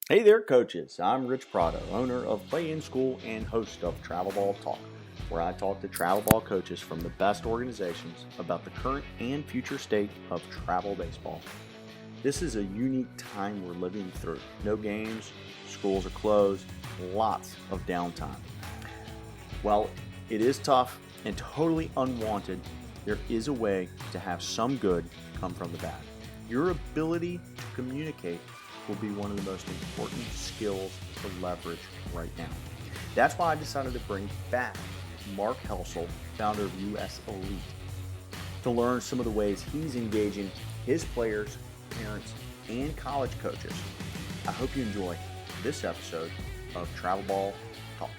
Hey there, coaches. I'm Rich Prado, owner of Play In School and host of Travel Ball Talk, where I talk to travel ball coaches from the best organizations about the current and future state of travel baseball. This is a unique time we're living through. No games, schools are closed, lots of downtime. While it is tough and totally unwanted, there is a way to have some good come from the bad. Your ability to communicate will be one of the most important skills to leverage right now. That's why I decided to bring back Mark Helsel, founder of US Elite, to learn some of the ways he's engaging his players, parents, and college coaches. I hope you enjoy this episode of Travel Ball Talk.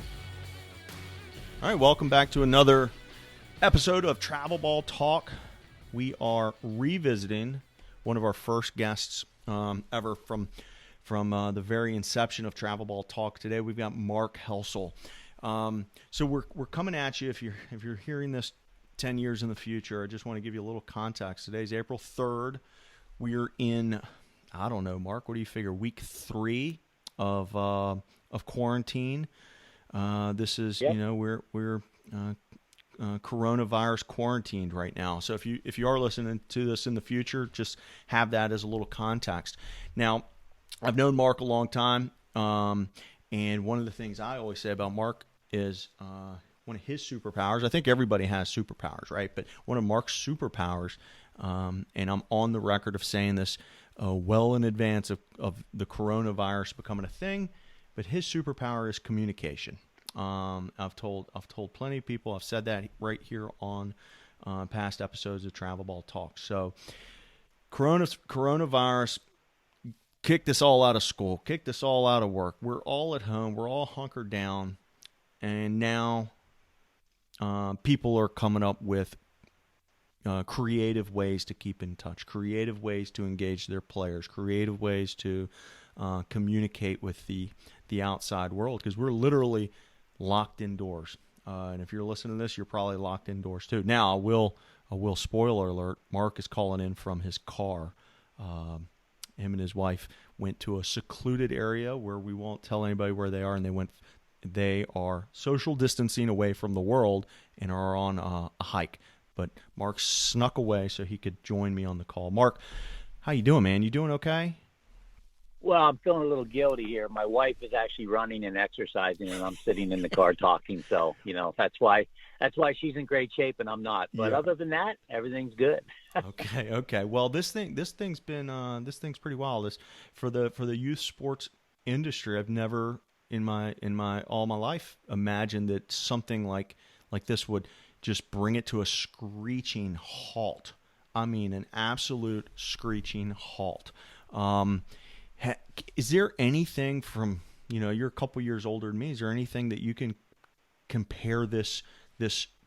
All right, welcome back to another episode of Travel Ball Talk. We are revisiting one of our first guests ever from the very inception of Travel Ball Talk. Today we've got Mark Helsel. So we're coming at you. If you're hearing this 10 years in the future, I just want to give you a little context. Today's April 3rd. We're in, I don't know, Mark, what do you figure? Week 3 of quarantine. This is, Yep. we're coronavirus quarantined right now. So if you are listening to this in the future, just have that as a little context. Now, I've known Mark a long time, and one of the things I always say about Mark is one of his superpowers. I think everybody has superpowers, right? But one of Mark's superpowers, and I'm on the record of saying this well in advance of the coronavirus becoming a thing, but his superpower is communication. I've told plenty of people. I've said that right here on past episodes of Travel Ball Talk. So, coronavirus kicked us all out of school, kicked us all out of work. We're all at home. We're all hunkered down, and now people are coming up with creative ways to keep in touch, creative ways to engage their players, creative ways to communicate with the outside world, because we're literally locked indoors. And if you're listening to this, you're probably locked indoors too. Now, I will spoiler alert, Mark is calling in from his car. Him and his wife went to a secluded area where we won't tell anybody where they are, and they are social distancing away from the world and are on a hike. But Mark snuck away so he could join me on the call. Mark, how you doing, man? You doing okay? Well, I'm feeling a little guilty here. My wife is actually running and exercising, and I'm sitting in the car talking. So, that's why she's in great shape and I'm not. But Yeah. other than that, everything's good. Okay. Well, this thing's pretty wild. For the youth sports industry, I've never in my all my life imagined that something like this would just bring it to a screeching halt. I mean, an absolute screeching halt. Is there anything from, you're a couple years older than me, is there anything that you can compare this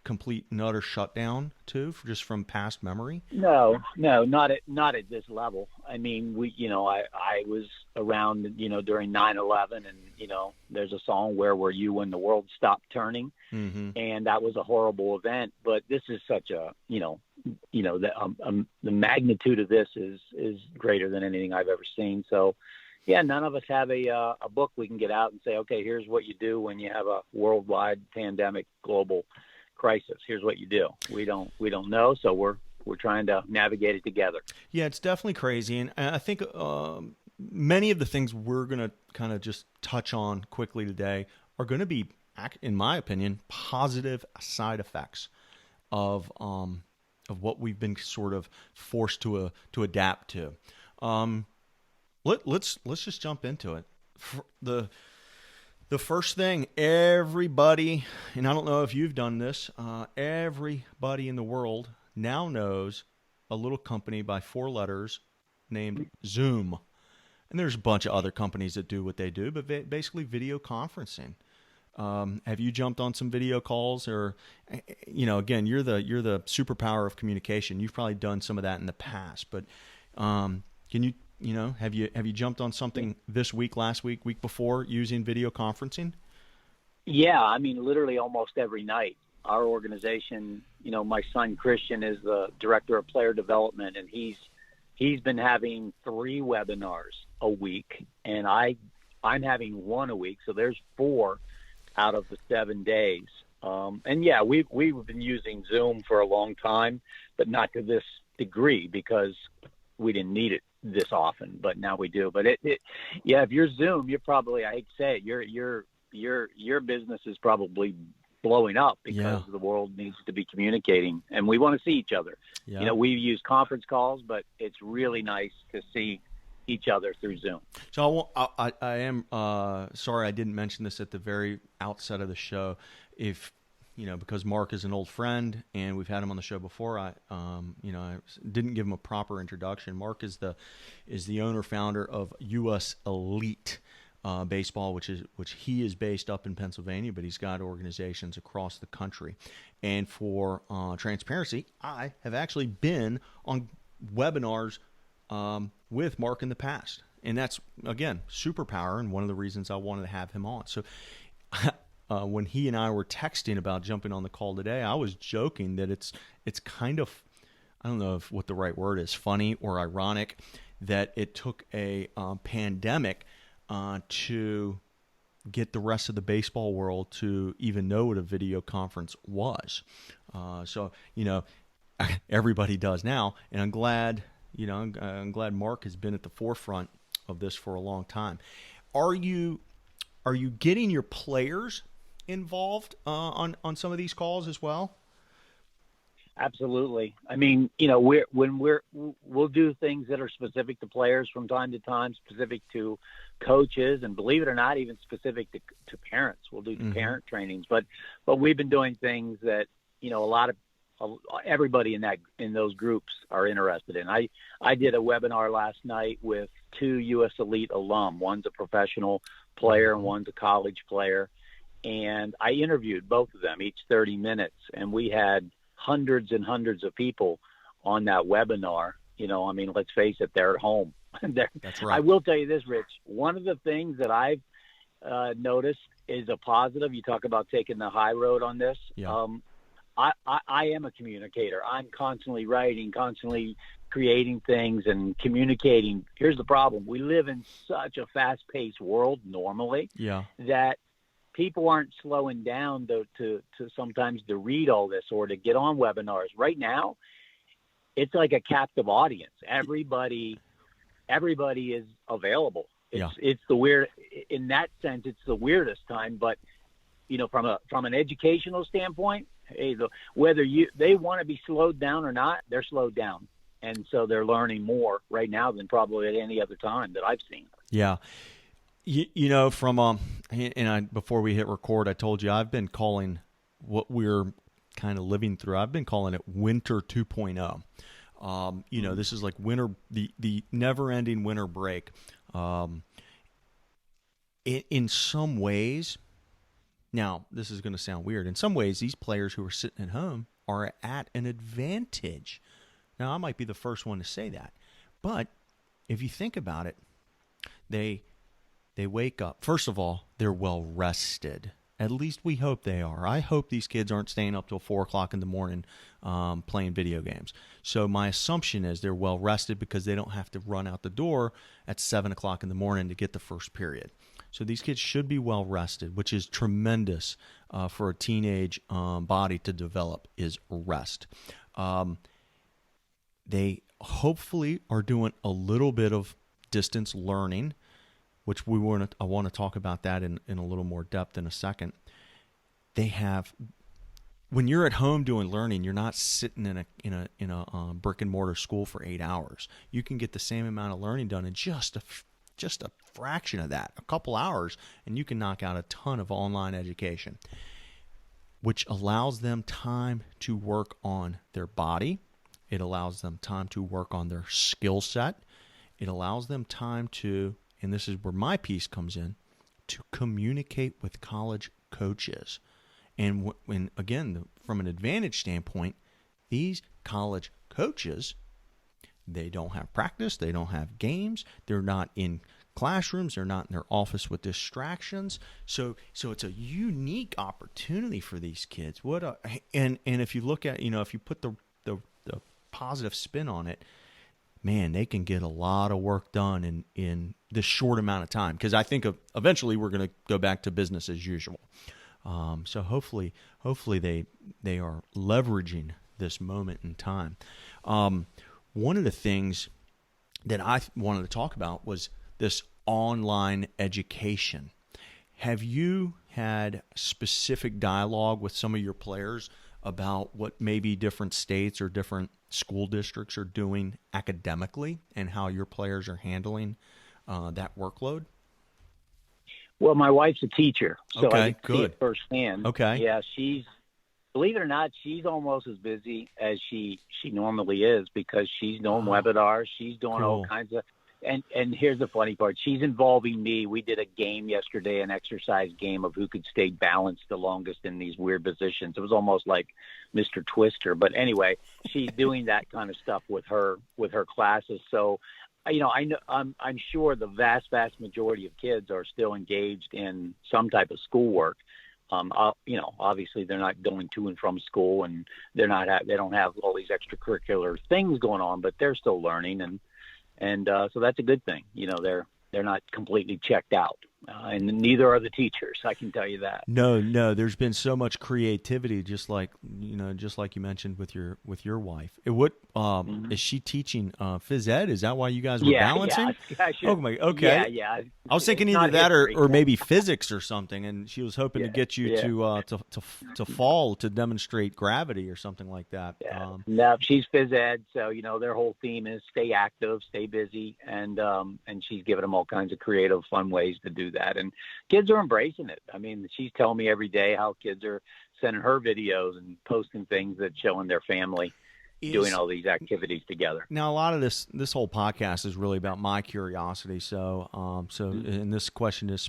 complete and utter shutdown to, just from past memory? No, not at this level. I mean, I was around, during 9/11, and there's a song, "Where Were You When the World Stopped Turning?" Mm-hmm. And that was a horrible event. But this is such a, the magnitude of this is greater than anything I've ever seen. So, yeah, none of us have a book we can get out and say, okay, here's what you do when you have a worldwide pandemic, global crisis. Here's what you do. We don't know, so we're trying to navigate it together. Yeah, it's definitely crazy, and I think many of the things we're going to kind of just touch on quickly today are going to be, in my opinion, positive side effects of what we've been sort of forced to adapt to. Let's just jump into it. The first thing, everybody, and I don't know if you've done this, everybody in the world now knows a little company by 4 letters named Zoom. And there's a bunch of other companies that do what they do, but basically video conferencing. Have you jumped on some video calls, or, again, you're the superpower of communication. You've probably done some of that in the past, but can you, have you jumped on something this week, last week, week before, using video conferencing? Yeah, I mean, literally almost every night. Our organization, my son Christian is the director of player development, and he's been having 3 webinars a week, and I I'm having one a week, so there's 4 out of the 7 days. And yeah, we've been using Zoom for a long time, but not to this degree because we didn't need it this often. But now we do. But yeah, if you're Zoom, you're probably, I hate to say it, your business is probably blowing up because the world needs to be communicating, and we want to see each other. Yeah. You know, we use conference calls, but it's really nice to see each other through Zoom. So I am sorry I didn't mention this at the very outset of the show. If because Mark is an old friend and we've had him on the show before, I didn't give him a proper introduction. Mark is the owner founder of US Elite Baseball, which he is based up in Pennsylvania, but he's got organizations across the country. And for transparency, I have actually been on webinars with Mark in the past, and that's again superpower, and one of the reasons I wanted to have him on. So when he and I were texting about jumping on the call today, I was joking that it's kind of, I don't know what the right word is, funny or ironic, that it took a pandemic to get the rest of the baseball world to even know what a video conference was. So everybody does now, and I'm glad. I'm glad Mark has been at the forefront of this for a long time. Are you getting your players involved on some of these calls as well? Absolutely. I mean, we'll do things that are specific to players from time to time, specific to coaches, and believe it or not, even specific to parents. We'll do parent trainings, but we've been doing things that a lot of everybody in those groups are interested in. I did a webinar last night with 2 US Elite alum. One's a professional player and one's a college player. And I interviewed both of them, each 30 minutes. And we had hundreds and hundreds of people on that webinar. I mean, let's face it, they're at home. That's right. I will tell you this, Rich. One of the things that I've noticed is a positive. You talk about taking the high road on this. Yeah. I am a communicator. I'm constantly writing, constantly creating things and communicating. Here's the problem. We live in such a fast-paced world normally that people aren't slowing down to sometimes to read all this or to get on webinars. Right now, it's like a captive audience. Everybody is available. It's the weird, in that sense, it's the weirdest time, but from an educational standpoint, hey, whether they want to be slowed down or not, they're slowed down. And so they're learning more right now than probably at any other time that I've seen. Yeah. Before we hit record, I told you I've been calling what we're kind of living through. I've been calling it Winter 2.0. This is like winter, the never-ending winter break. In some ways, now this is going to sound weird. In some ways, these players who are sitting at home are at an advantage. Now, I might be the first one to say that, but if you think about it, they wake up. First of all, they're well rested. At least we hope they are. I hope these kids aren't staying up till 4 o'clock in the morning playing video games. So my assumption is they're well rested because they don't have to run out the door at 7 o'clock in the morning to get the first period. So these kids should be well rested, which is tremendous for a teenage body to develop, is rest. They hopefully are doing a little bit of distance learning, which I want to talk about that in a little more depth in a second. When you're at home doing learning, you're not sitting in a brick and mortar school for 8 hours. You can get the same amount of learning done in just a fraction of that, a couple hours, and you can knock out a ton of online education, which allows them time to work on their body. It allows them time to work on their skill set. It allows them time to, and this is where my piece comes in, to communicate with college coaches. And when again, from an advantage standpoint, these college coaches, they don't have practice, they don't have games, they're not in classrooms, they're not in their office with distractions. So it's a unique opportunity for these kids. And if you look at, if you put the positive spin on it, man, they can get a lot of work done in this short amount of time. Because I think eventually we're going to go back to business as usual. So hopefully they are leveraging this moment in time. One of the things that I wanted to talk about was this online education. Have you had specific dialogue with some of your players about what maybe different states or different school districts are doing academically and how your players are handling that workload? Well, my wife's a teacher, so Okay, I get to see good. it firsthand. Okay. Yeah, believe it or not, she's almost as busy as she normally is, because she's doing webinars, she's doing all Cool. kinds of. And here's the funny part: she's involving me. We did a game yesterday, an exercise game of who could stay balanced the longest in these weird positions. It was almost like Mr. Twister. But anyway, she's doing that kind of stuff with her classes. So, you know, I'm sure the vast majority of kids are still engaged in some type of schoolwork. You know, obviously they're not going to and from school, and they don't have all these extracurricular things going on, but they're still learning, and so that's a good thing. You know, they're not completely checked out, and neither are the teachers. I can tell you that. No. There's been so much creativity, just like you mentioned with your wife. Is she teaching phys ed? Is that why you guys were balancing? Yeah, Oh my, okay. Yeah. I was thinking either that or maybe physics or something, and she was hoping to get you to fall to demonstrate gravity or something like that. Yeah. No, she's phys ed, so you know their whole theme is stay active, stay busy, and she's giving them all kinds of creative, fun ways to do that, and kids are embracing it. I mean, she's telling me every day how kids are sending her videos and posting things that showing their family doing all these activities together. Now, a lot of this whole podcast is really about my curiosity. So, and this question is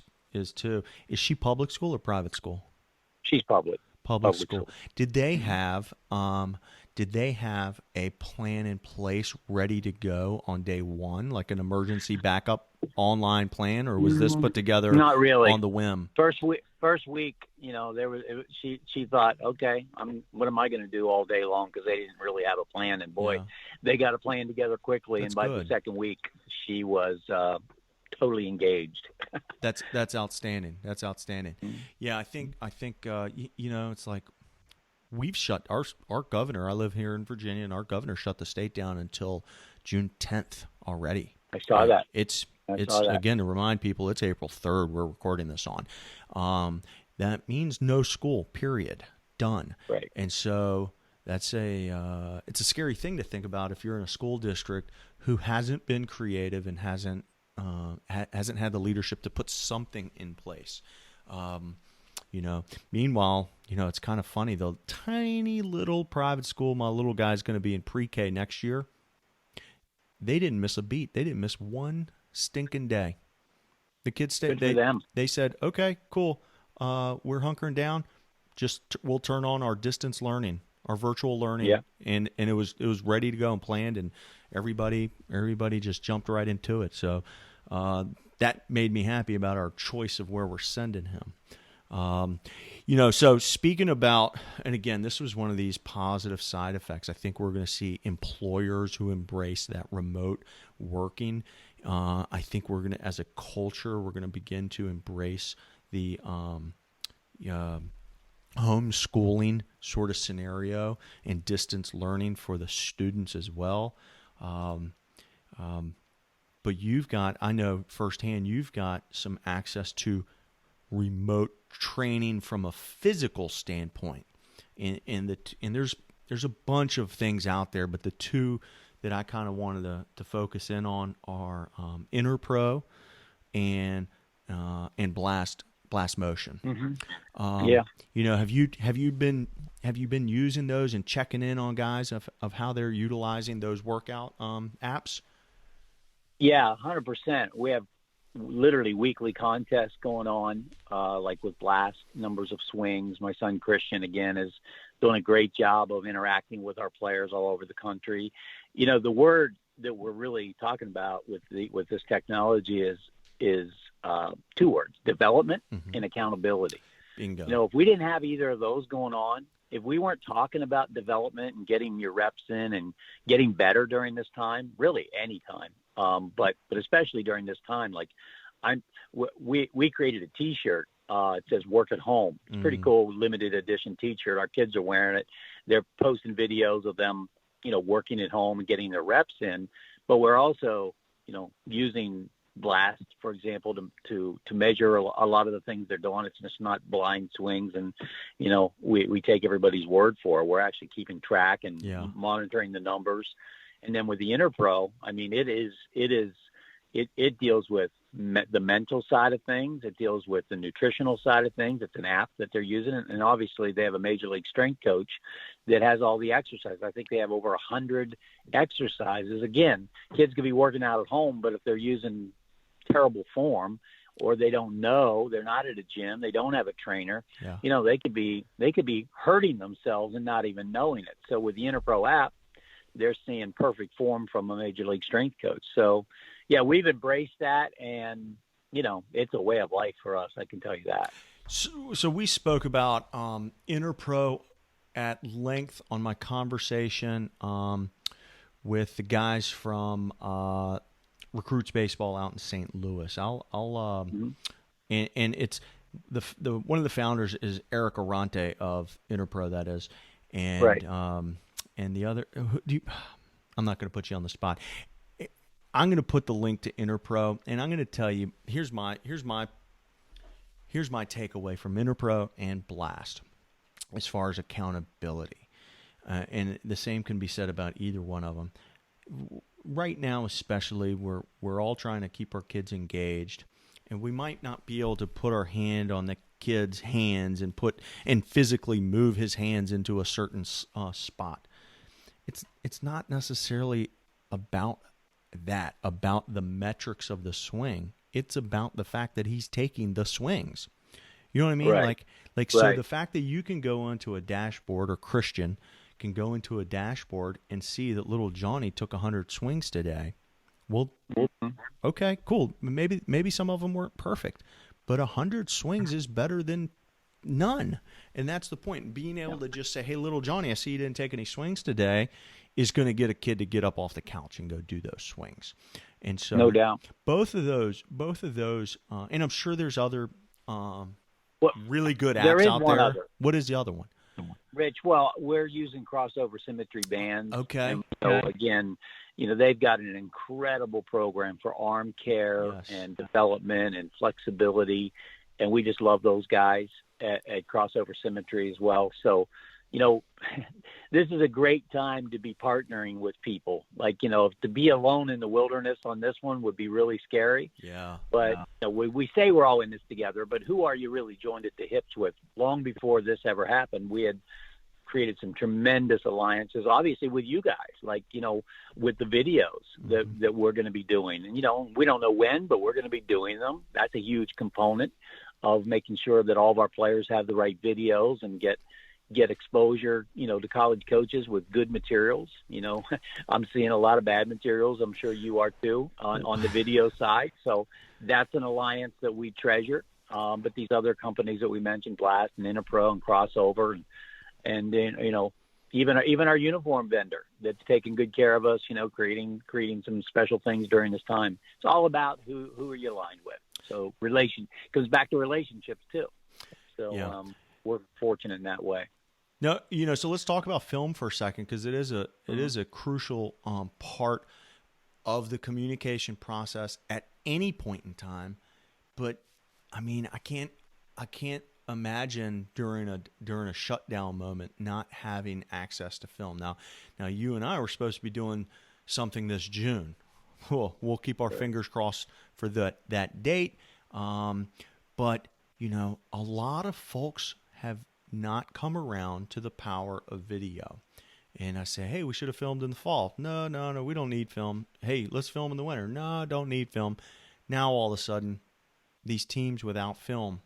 too: is she public school or private school? She's public. Public school. Did they have a plan in place ready to go on day one, like an emergency backup online plan, or was this put together not really on the whim? First week, you know, she thought, okay, what am I going to do all day long? Because they didn't really have a plan, and boy, they got a plan together quickly. That's and by good. the second week, she was totally engaged. That's outstanding. That's outstanding. Yeah, I think you know, it's like we've shut our governor. I live here in Virginia, and our governor shut the state down until June 10th already. I saw that. It's again, to remind people, it's April 3rd. We're recording this on. That means no school. Period. Done. Right. And so that's it's a scary thing to think about if you're in a school district who hasn't been creative and hasn't had the leadership to put something in place. You know, meanwhile, you know, it's kind of funny. The tiny little private school my little guy's going to be in pre-K next year, they didn't miss a beat. They didn't miss one stinking day. The kids stayed. They said, okay, cool. We're hunkering down. We'll turn on our distance learning, our virtual learning. Yeah. And it was ready to go and planned, and everybody just jumped right into it. So that made me happy about our choice of where we're sending him. You know, so speaking about, and again, this was one of these positive side effects. I think we're going to see employers who embrace that remote working. I think we're going to, as a culture, we're going to begin to embrace the homeschooling sort of scenario and distance learning for the students as well. But I know firsthand, you've got some access to remote training from a physical standpoint, and there's a bunch of things out there, but the two that I kind of wanted to focus in on are Interpro and Blast Motion. Mm-hmm. You know, have you been using those and checking in on guys of how they're utilizing those workout apps? Yeah, 100%. We have literally weekly contests going on, like with Blast, numbers of swings. My son Christian, again, is doing a great job of interacting with our players all over the country. You know, the word that we're really talking about with this technology is two words: development and accountability. Bingo. You know, if we didn't have either of those going on, if we weren't talking about development and getting your reps in and getting better during this time, really any time, but especially during this time, like we created a T-shirt. It says "Work at Home." It's a pretty cool limited edition T-shirt. Our kids are wearing it. They're posting videos of them, working at home and getting their reps in. But we're also, using Blast, for example, to measure a lot of the things they're doing. It's just not blind swings, and we take everybody's word for it. We're actually keeping track and monitoring the numbers. And then with the Interpro, I mean, it deals with the mental side of things. It deals with the nutritional side of things. It's an app that they're using, and obviously they have a major league strength coach that has all the exercises. I think they have over 100 exercises. Again, kids could be working out at home, but if they're using terrible form, or they don't know, they're not at a gym, they don't have a trainer, they could be hurting themselves and not even knowing it. So with the Interpro app, they're seeing perfect form from a major league strength coach. So yeah, we've embraced that, and it's a way of life for us. I can tell you that. So we spoke about Interpro at length on my conversation with the guys from Recruits Baseball out in St. Louis. And it's the one of the founders is Eric Arante of Interpro, that is, and right. And the other, I'm not going to put you on the spot. I'm going to put the link to Interpro, and I'm going to tell you, here's my takeaway from Interpro and Blast as far as accountability. And the same can be said about either one of them. Right now, especially, we're all trying to keep our kids engaged, and we might not be able to put our hand on the kid's hands and physically move his hands into a certain spot. It's not necessarily about the metrics of the swing. It's about the fact that he's taking the swings. You know what I mean? Right. So the fact that you can go onto a dashboard, or Christian can go into a dashboard and see that little Johnny took 100 swings today. Well, okay, cool. Maybe some of them weren't perfect, but 100 swings is better than none. And that's the point. Being able to just say, hey, little Johnny, I see you didn't take any swings today, is going to get a kid to get up off the couch and go do those swings. And so, no doubt, both of those, and I'm sure there's other really good apps there is out one there. Other. What is the other one? Rich, well, we're using crossover symmetry bands. Okay. And so again, they've got an incredible program for arm care and development and flexibility, and we just love those guys at crossover symmetry as well. So, this is a great time to be partnering with people. Like, to be alone in the wilderness on this one would be really scary. Yeah. But we say we're all in this together, but who are you really joined at the hips with? Long before this ever happened, we had created some tremendous alliances, obviously with you guys, like, with the videos that we're going to be doing. And, we don't know when, but we're going to be doing them. That's a huge component of making sure that all of our players have the right videos and get exposure, to college coaches with good materials. I'm seeing a lot of bad materials. I'm sure you are too on the video side. So that's an alliance that we treasure. But these other companies that we mentioned, Blast and Interpro and Crossover, and then, even our uniform vendor that's taking good care of us, creating some special things during this time. It's all about who are you aligned with. So comes back to relationships too. So we're fortunate in that way. No, so let's talk about film for a second, because it is a crucial part of the communication process at any point in time. But I mean, I can't imagine during a shutdown moment not having access to film. Now you and I were supposed to be doing something this June. We'll keep our fingers crossed for that date. But a lot of folks have not come around to the power of video. And I say, hey, we should have filmed in the fall. No, we don't need film. Hey, let's film in the winter. No, don't need film. Now all of a sudden, these teams without film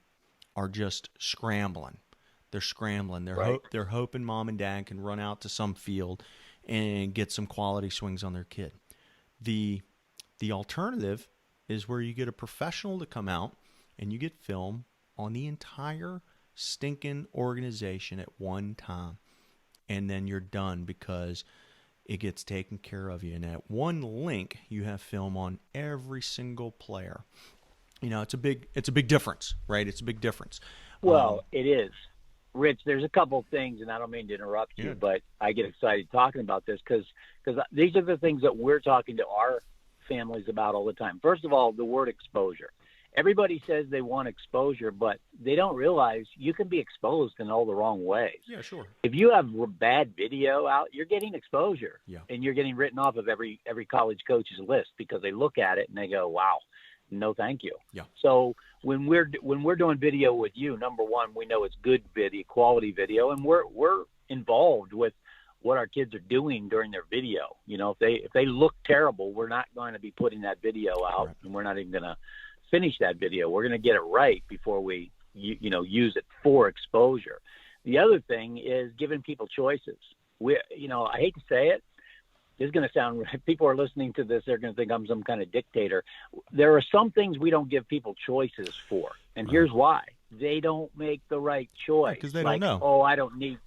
are just scrambling. They're scrambling. They're hoping mom and dad can run out to some field and get some quality swings on their kid. The alternative is where you get a professional to come out and you get film on the entire stinking organization at one time, and then you're done because it gets taken care of you. And at one link, you have film on every single player. You know, it's a big difference, right? It's a big difference. Well, it is. Rich, there's a couple of things, and I don't mean to interrupt you, but I get excited talking about this because these are the things that we're talking to our families about all the time. First of all, the word exposure. Everybody says they want exposure, but they don't realize you can be exposed in all the wrong ways. Yeah, sure. If you have bad video out, you're getting exposure, yeah. and you're getting written off of every college coach's list because they look at it and they go, wow. No, thank you. Yeah. So when we're doing video with you, number one, we know it's good video, quality video, and we're involved with what our kids are doing during their video. You know, if they look terrible, we're not going to be putting that video out, and we're not even going to finish that video. We're going to get it right before we use it for exposure. The other thing is giving people choices. I hate to say it. This is going to sound, people are listening to this, they're going to think I'm some kind of dictator. There are some things we don't give people choices for. And here's why. They don't make the right choice. Because they don't know. Oh, I don't need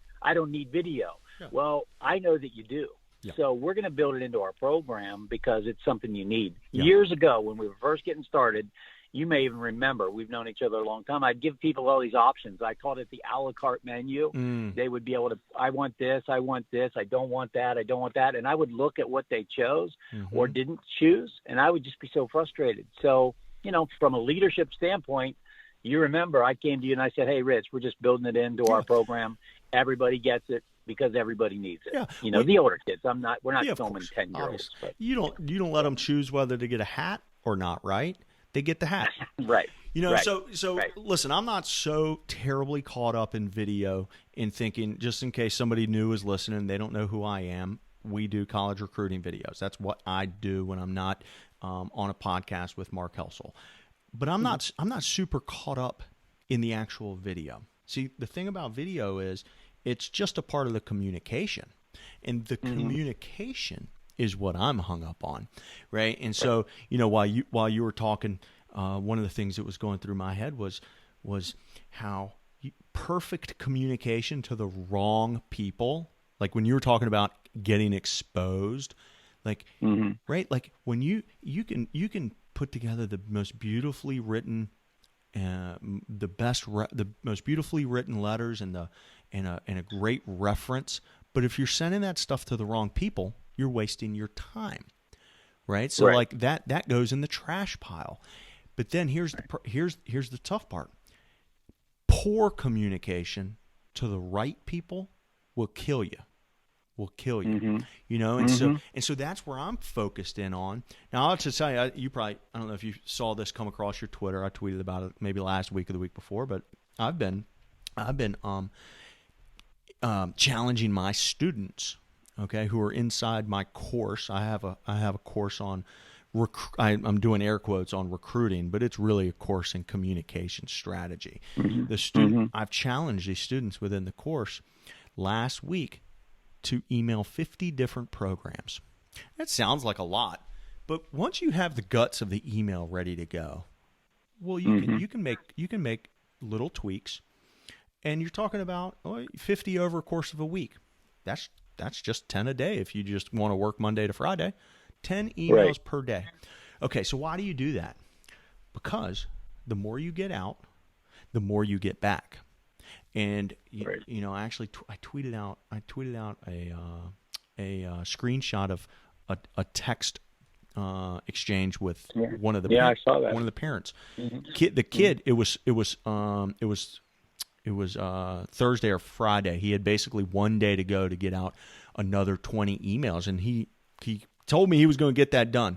video. Yeah. Well, I know that you do. Yeah. So we're going to build it into our program because it's something you need. Yeah. Years ago, when we were first getting started, you may even remember, we've known each other a long time, I'd give people all these options. I called it the a la carte menu. They would be able to, I want this, I don't want that, I don't want that. And I would look at what they chose or didn't choose, and I would just be so frustrated. So, from a leadership standpoint, you remember I came to you and I said, hey, Rich, we're just building it into our program. Everybody gets it because everybody needs it. Yeah. The older kids, we're not filming 10-year-olds. But you don't let them choose whether to get a hat or not, right? They get the hat. Right. Right. So listen, I'm not so terribly caught up in video in thinking, just in case somebody new is listening, they don't know who I am. We do college recruiting videos. That's what I do when I'm not on a podcast with Mark Helsel. But I'm not super caught up in the actual video. See, the thing about video is it's just a part of the communication. And the communication is what I'm hung up on, right? And so, while you were talking, one of the things that was going through my head was how perfect communication to the wrong people, like when you were talking about getting exposed, like right, like when you can put together the most beautifully written, the most beautifully written letters and a great reference, but if you're sending that stuff to the wrong people, you're wasting your time, right? So like that goes in the trash pile. But then here's the tough part. Poor communication to the right people will kill you. And so that's where I'm focused in on. Now I'll just tell you, I don't know if you saw this come across your Twitter. I tweeted about it maybe last week or the week before, but I've been challenging my students, okay, who are inside my course. I have a course on I'm doing air quotes on recruiting, but it's really a course in communication strategy. I've challenged these students within the course last week to email 50 different programs. That sounds like a lot, but once you have the guts of the email ready to go, well, you can make little tweaks, and you're talking about 50 over a course of a week. That's just 10 a day if you just want to work Monday to Friday. 10 emails per day. Okay, so why do you do that? Because the more you get out, the more you get back. And I tweeted out a screenshot of a text exchange with one of the I saw that. one of the parents. The kid, it was Thursday or Friday. He had basically one day to go to get out another 20 emails, and he told me he was going to get that done.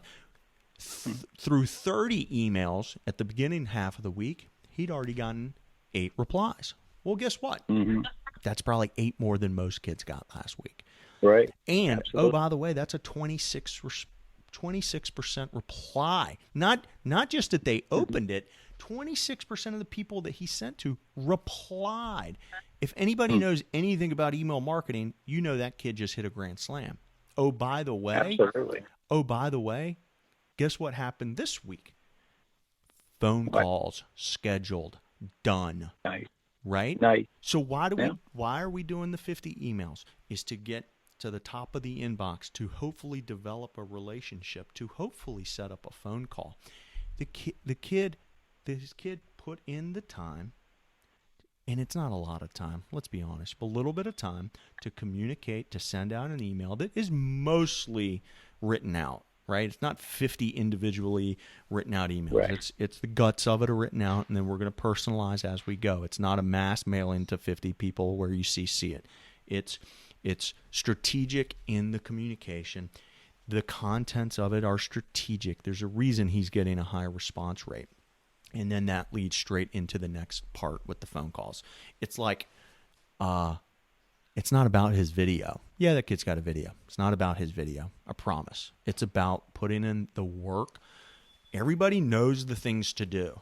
Through 30 emails at the beginning half of the week, he'd already gotten 8 replies. Well, guess what? That's probably 8 more than most kids got last week. Right. And, Absolutely. by the way, that's a 26% reply. Not just that they opened it, 26% of the people that he sent to replied. If anybody knows anything about email marketing, you know that kid just hit a grand slam. Oh, by the way, guess what happened this week? Phone calls scheduled, done. Nice. right? Nice. So why are we doing the 50 emails? Is to get to the top of the inbox, to hopefully develop a relationship, to hopefully set up a phone call. This kid put in the time, and it's not a lot of time, let's be honest, but a little bit of time to communicate, to send out an email that is mostly written out, right? It's not 50 individually written out emails. Right. It's the guts of it are written out, and then we're going to personalize as we go. It's not a mass mailing to 50 people where you see it. It's strategic in the communication. The contents of it are strategic. There's a reason he's getting a high response rate. And then that leads straight into the next part with the phone calls. It's like, it's not about his video. Yeah, that kid's got a video. It's not about his video. I promise. It's about putting in the work. Everybody knows the things to do,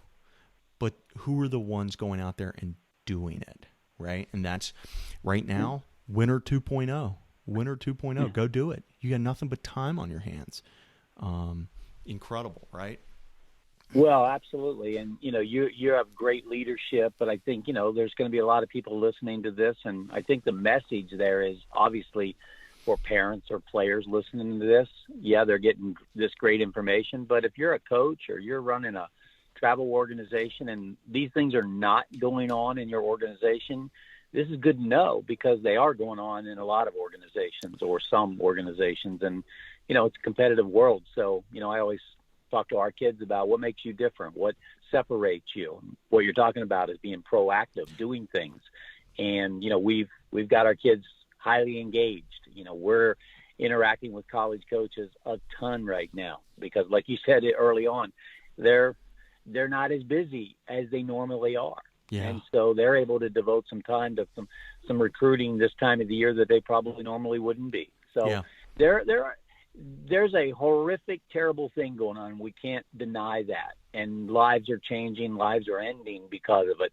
but who are the ones going out there and doing it, right? And that's right now, Winter 2.0. Winter 2.0. Go do it. You got nothing but time on your hands. Incredible, right? Well, absolutely. And, you have great leadership, but I think, there's going to be a lot of people listening to this. And I think the message there is obviously for parents or players listening to this. Yeah, they're getting this great information. But if you're a coach or you're running a travel organization and these things are not going on in your organization, this is good to know because they are going on in a lot of organizations or some organizations. And, it's a competitive world. So, I always talk to our kids about what makes you different, what separates you. What you're talking about is being proactive, doing things. And, we've got our kids highly engaged. We're interacting with college coaches a ton right now because like you said early on, they're not as busy as they normally are. Yeah. And so they're able to devote some time to some recruiting this time of the year that they probably normally wouldn't be. So yeah. There's a horrific, terrible thing going on. We can't deny that. And lives are changing, lives are ending because of it.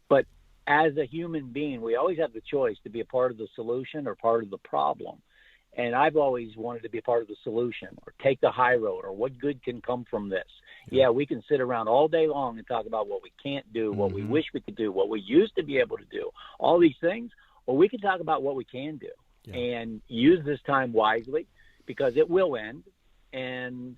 But as a human being, we always have the choice to be a part of the solution or part of the problem. And I've always wanted to be a part of the solution or take the high road or what good can come from this. Yeah, we can sit around all day long and talk about what we can't do, what we wish we could do, what we used to be able to do, all these things. Or we can talk about what we can do and use this time wisely because it will end. And,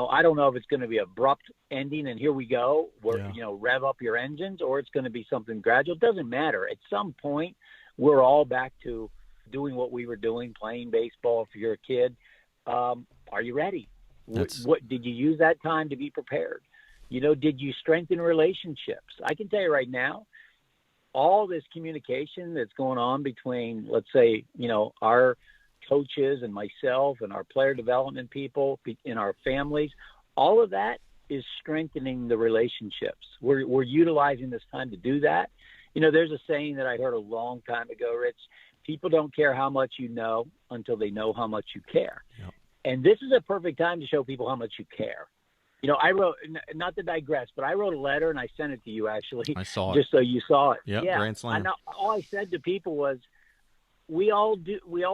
I don't know if it's going to be abrupt ending and here we go where, rev up your engines or it's going to be something gradual. It doesn't matter. At some point, we're all back to doing what we were doing, playing baseball if you're a kid. Are you ready? What did you use that time to be prepared? Did you strengthen relationships? I can tell you right now, all this communication that's going on between, let's say, our coaches and myself and our player development people in our families, all of that is strengthening the relationships. We're utilizing this time to do that. There's a saying that I heard a long time ago, Rich. People don't care how much you know until they know how much you care. Yep. And this is a perfect time to show people how much you care. I wrote, not to digress, but I wrote a letter and I sent it to you actually. I saw it. Just so you saw it. Yep, yeah. Grand Slam. All I said to people was, we all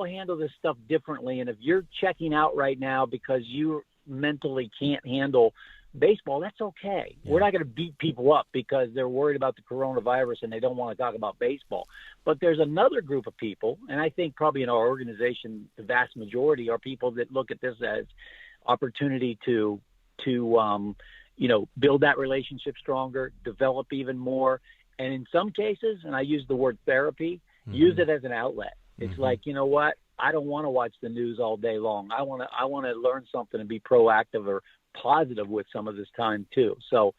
handle this stuff differently. And if you're checking out right now because you mentally can't handle baseball, that's okay. Yeah. We're not going to beat people up because they're worried about the coronavirus and they don't want to talk about baseball. But there's another group of people, and I think probably in our organization, the vast majority are people that look at this as opportunity to build that relationship stronger, develop even more. And in some cases, and I use the word therapy, use it as an outlet. It's like, you know what? I don't want to watch the news all day long. I want to learn something and be proactive or positive with some of this time too. So,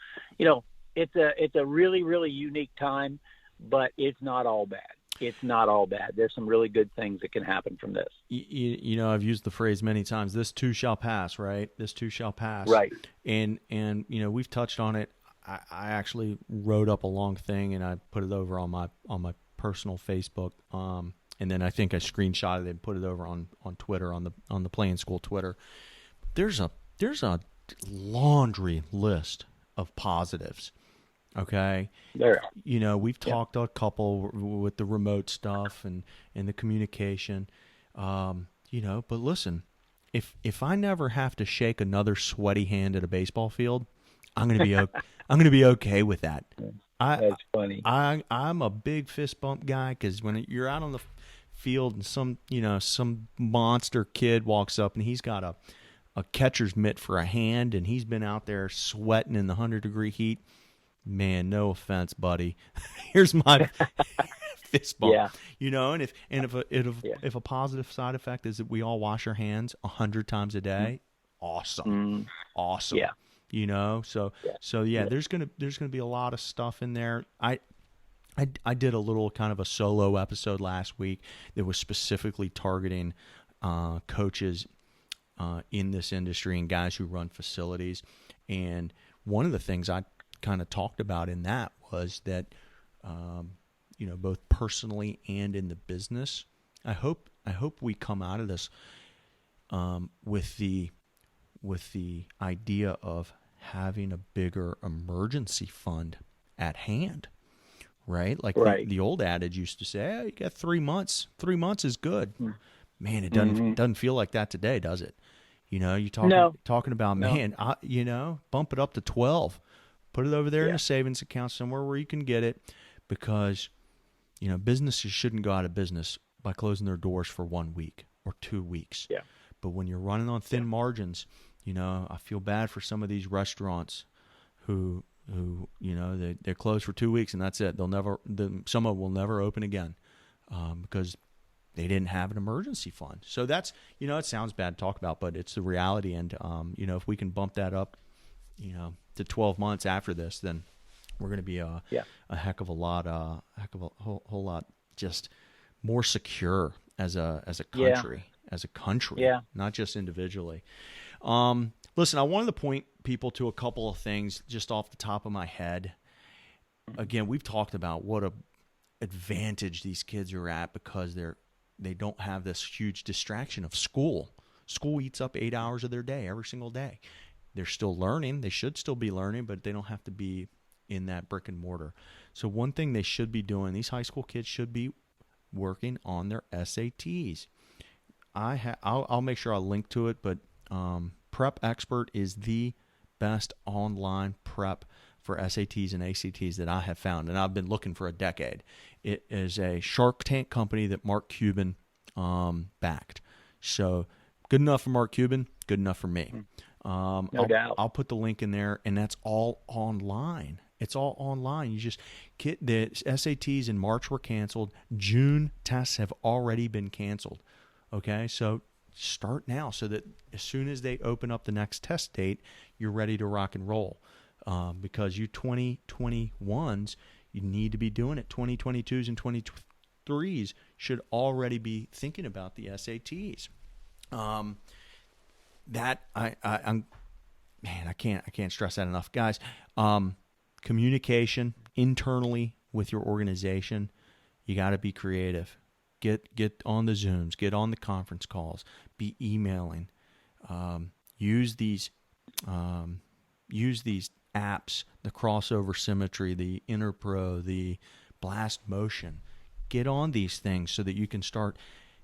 it's a really, really unique time, but it's not all bad. It's not all bad. There's some really good things that can happen from this. I've used the phrase many times, this too shall pass, right? This too shall pass. Right. And we've touched on it. I actually wrote up a long thing and I put it over on my personal Facebook. And then I think I screenshotted it and put it over on Twitter, on the Playing School Twitter. There's a laundry list of positives. Okay. There. We've talked a couple with the remote stuff and the communication. But listen, if I never have to shake another sweaty hand at a baseball field, I'm going to be okay with that. That's funny. I'm a big fist bump guy, because when you're out on the field and some monster kid walks up and he's got a catcher's mitt for a hand and he's been out there sweating in the 100-degree heat, man, no offense, buddy. Here's my fist bump. Yeah. And if a positive side effect is that we all wash our hands 100 times a day, awesome. Awesome. Yeah. There's gonna be a lot of stuff in there. I did a little kind of a solo episode last week that was specifically targeting coaches in this industry and guys who run facilities. And one of the things I kind of talked about in that was that, both personally and in the business, I hope we come out of this with the idea of having a bigger emergency fund at hand. Right? Like the old adage used to say, hey, you got 3 months. 3 months is good. Man, it doesn't feel like that today, does it? You talking about, man, bump it up to 12. Put it over there in a savings account somewhere where you can get it, because, businesses shouldn't go out of business by closing their doors for 1 week or 2 weeks. Yeah. But when you're running on thin margins, I feel bad for some of these restaurants who they're closed for 2 weeks and that's it. Some of them will never open again because they didn't have an emergency fund. So that's, it sounds bad to talk about, but it's the reality. And if we can bump that up, to 12 months after this, then we're going to be a heck of a whole lot just more secure as a country, not just individually. Listen, I wanted to point people to a couple of things just off the top of my head. Again, we've talked about what a advantage these kids are at because they don't have this huge distraction of school. School eats up 8 hours of their day every single day. They're still learning. They should still be learning, but they don't have to be in that brick and mortar. So one thing they should be doing, these high school kids should be working on their SATs. I'll make sure I'll link to it, but Prep Expert is the best online prep for SATs and ACTs that I have found, and I've been looking for a decade. It is a Shark Tank company that Mark Cuban backed. So good enough for Mark Cuban, good enough for me. No doubt. I'll put the link in there, and that's all online. It's all online. You just get the SATs in March were canceled. June tests have already been canceled. Okay, so start now so that as soon as they open up the next test date, you're ready to rock and roll. Because you 2021s, you need to be doing it. 2022s and 2023s should already be thinking about the SATs. I'm I can't stress that enough, guys. Communication internally with your organization, you got to be creative. Get on the Zooms, get on the conference calls, be emailing. Use these apps, the crossover symmetry, the Interpro, the Blast Motion. Get on these things so that you can start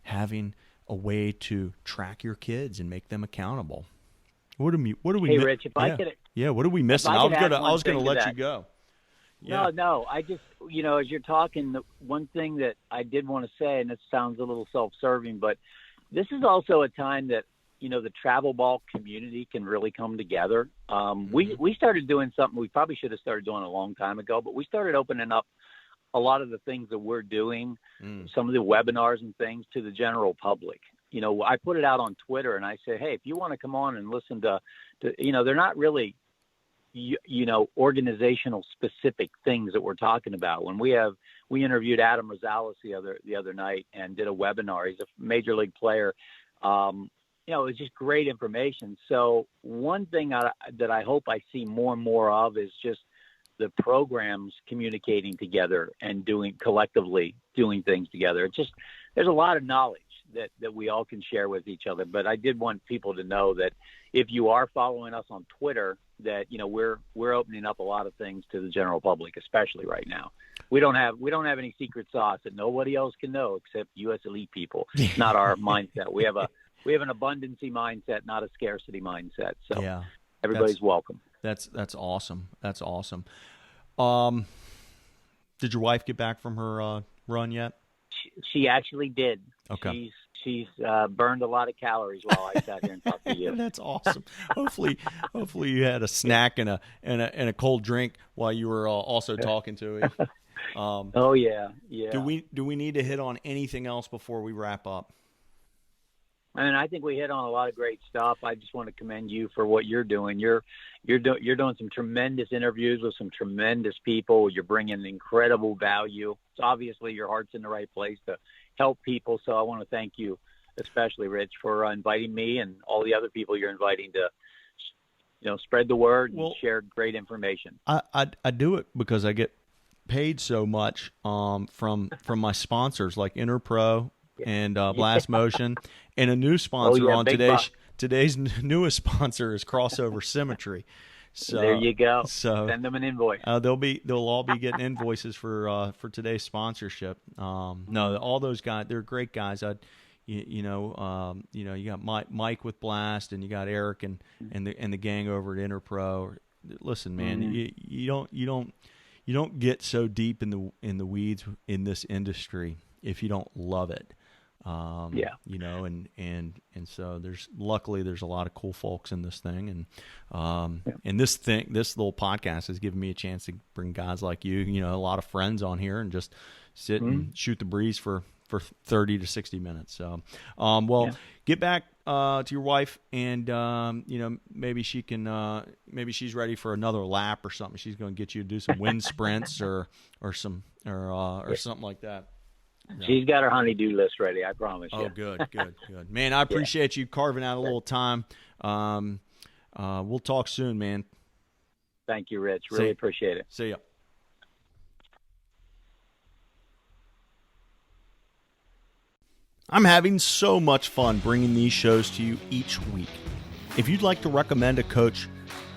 having a way to track your kids and make them accountable. What do we? Hey, Rich, if I could, what are we missing? I was gonna let you go. Yeah. No. I just, as you're talking, the one thing that I did want to say, and it sounds a little self-serving, but this is also a time that, the travel ball community can really come together. We started doing something we probably should have started doing a long time ago, but we started opening up a lot of the things that we're doing, some of the webinars and things to the general public. I put it out on Twitter and I say, hey, if you want to come on and listen to they're not really, organizational specific things that we're talking about. When we interviewed Adam Rosales the other night and did a webinar. He's a major league player. It was just great information. So one thing that I hope I see more and more of is just the programs communicating together and collectively doing things together. It's just, there's a lot of knowledge that we all can share with each other. But I did want people to know that if you are following us on Twitter, that, we're opening up a lot of things to the general public, especially right now. We don't have any secret sauce that nobody else can know except U.S. elite people. It's not our mindset. We have an abundancy mindset, not a scarcity mindset. So everybody's welcome. That's awesome. That's awesome. Did your wife get back from her run yet? She actually did. Okay. She's burned a lot of calories while I sat here and talked to you. That's awesome. Hopefully you had a snack and a cold drink while you were also talking to her. Oh yeah. Do we need to hit on anything else before we wrap up? I mean, I think we hit on a lot of great stuff. I just want to commend you for what you're doing. You're doing some tremendous interviews with some tremendous people. You're bringing incredible value. So obviously your heart's in the right place to help people. So I want to thank you, especially Rich, for inviting me and all the other people you're inviting to, spread the word and share great information. I do it because I get paid so much from my sponsors like Interpro and Blast Motion, and a new sponsor on today's newest sponsor is Crossover Symmetry. So there you go. So send them an invoice. They'll all be getting invoices for today's sponsorship. No, all those guys, they're great guys. You got Mike with Blast, and you got Eric and the gang over at Interpro. Listen, man, you don't get so deep in the weeds in this industry if you don't love it. And so luckily there's a lot of cool folks in this thing, and this little podcast has given me a chance to bring guys like you, a lot of friends on here, and just sit and shoot the breeze for 30 to 60 minutes. So, get back to your wife, and maybe she can, maybe she's ready for another lap or something. She's going to get you to do some wind sprints or something like that. No. She's got her honey-do list ready, I promise you. Oh, good. Man, I appreciate you carving out a little time. We'll talk soon, man. Thank you, Rich. Really appreciate it. See ya. I'm having so much fun bringing these shows to you each week. If you'd like to recommend a coach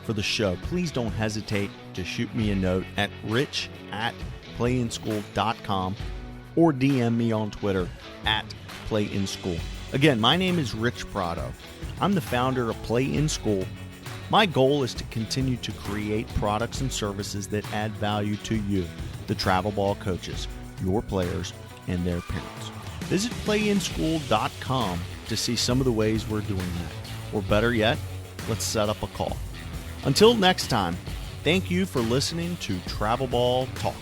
for the show, please don't hesitate to shoot me a note at rich@playinschool.com or DM me on Twitter at PlayInSchool. Again, my name is Rich Prado. I'm the founder of Play in School. My goal is to continue to create products and services that add value to you, the travel ball coaches, your players, and their parents. Visit playinschool.com to see some of the ways we're doing that. Or better yet, let's set up a call. Until next time, thank you for listening to Travel Ball Talk.